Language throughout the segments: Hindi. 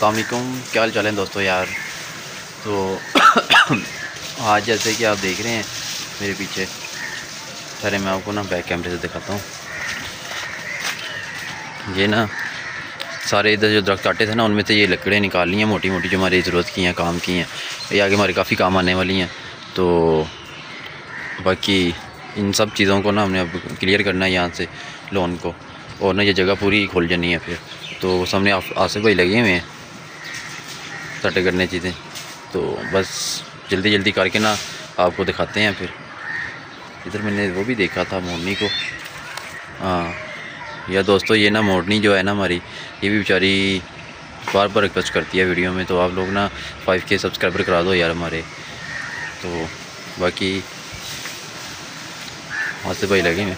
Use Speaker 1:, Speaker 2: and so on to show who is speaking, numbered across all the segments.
Speaker 1: अस्सलाम वालेकुम, क्या हाल चाल है दोस्तों यार। तो आज जैसे कि आप देख रहे हैं मेरे पीछे, पहले मैं आपको ना बैक कैमरे से दिखाता हूँ। ये ना सारे इधर जो दरख्त काटे थे ना, उनमें से ये लकड़ें निकाल ली हैं मोटी मोटी, जो हमारी ज़रूरत की हैं, काम की हैं। ये आगे हमारे काफ़ी काम आने वाली हैं। तो बाकी इन सब चीज़ों को ना हमने अब क्लियर करना है यहाँ से लोन को, और ना ये जगह पूरी खोल जानी है फिर। तो सामने आसिफ भाई लगे हुए हैं सटे करने चीज़ें, तो बस जल्दी जल्दी करके ना आपको दिखाते हैं। फिर इधर मैंने वो भी देखा था मोरनी को। हाँ यार दोस्तों, ये ना मोरनी जो है ना हमारी, ये भी बेचारी बार बार रिक्वेस्ट करती है वीडियो में। तो आप लोग ना 5K सब्सक्राइबर करा दो यार हमारे। तो बाकी आसिफ भाई लगे हैं।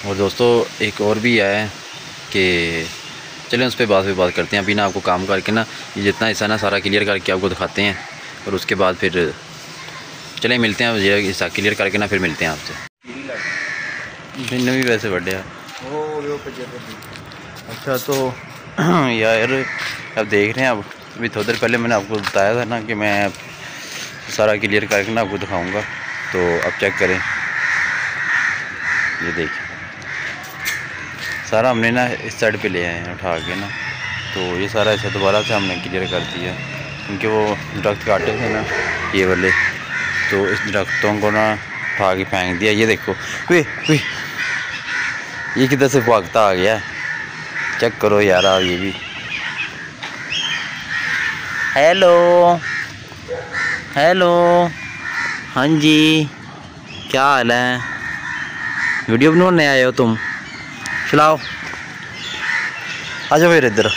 Speaker 1: और दोस्तों एक और भी है कि चलें उस पर बात करते हैं। अभी ना आपको काम करके ना ये जितना हिस्सा ना सारा क्लियर करके आपको दिखाते हैं, और उसके बाद फिर चलें मिलते हैं। ये हिस्सा क्लियर करके ना फिर मिलते हैं आपसे। भी वैसे बढ़िया। अच्छा तो यार अब देख रहे हैं। अब अभी थोड़ी देर पहले मैंने आपको बताया था ना कि मैं सारा क्लियर करके ना आपको दिखाऊँगा। तो अब चेक करें, ये देखिए सारा हमने ना इस साइड पे ले आए हैं उठा के ना। तो ये सारा ऐसा दोबारा से हमने क्लियर कर दिया, क्योंकि वो दरख्त काटे थे ना ये वाले, तो इस दरख्तों को ना उठा के फेंक दिया। ये देखो वे ये किधर से भागता आ गया, चेक करो यार आप ये भी। हेलो हेलो, हाँ जी क्या हाल है? वीडियो बनाने आए हो तुम? चलाओ आ जाओ फिर इधर।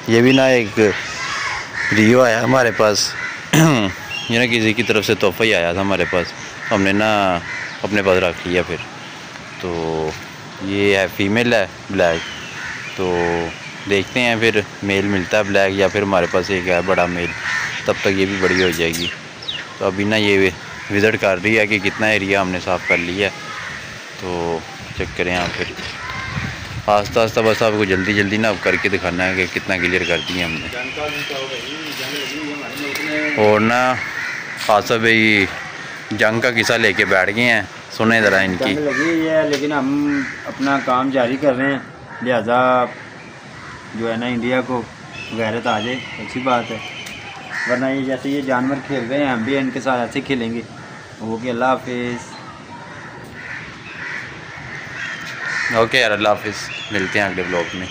Speaker 1: ये भी ना एक रियो आया हमारे पास ये ना किसी की तरफ से तोहफा ही आया था हमारे पास, हमने ना अपने पास रख लिया फिर। तो ये है फीमेल है ब्लैक, तो देखते हैं फिर मेल मिलता है ब्लैक, या फिर हमारे पास एक है बड़ा मेल, तब तक ये भी बड़ी हो जाएगी। तो अभी ना ये विज़िट कर रही है कि कितना एरिया हमने साफ़ कर लिया है। तो चेक करें आप फिर आस्ता आस्ता, बस आपको जल्दी जल्दी ना अब करके दिखाना है कि कितना क्लियर कर दिया हमने। और ना आसिफ भाई जंग का किस्सा लेके बैठ गए हैं, सुने ज़रा इनकी।
Speaker 2: जंग लगी है लेकिन हम अपना काम जारी कर रहे हैं, लिहाजा जो है ना इंडिया को गैरत आ जाए अच्छी बात है। वरना ये जैसे ये जानवर खेल रहे हैं, हम भी इनके साथ ऐसे खेलेंगे। ओके अल्लाह हाफिज़।
Speaker 1: ओके यार अल्लाह हाफिज़, मिलते हैं अगले ब्लॉग में।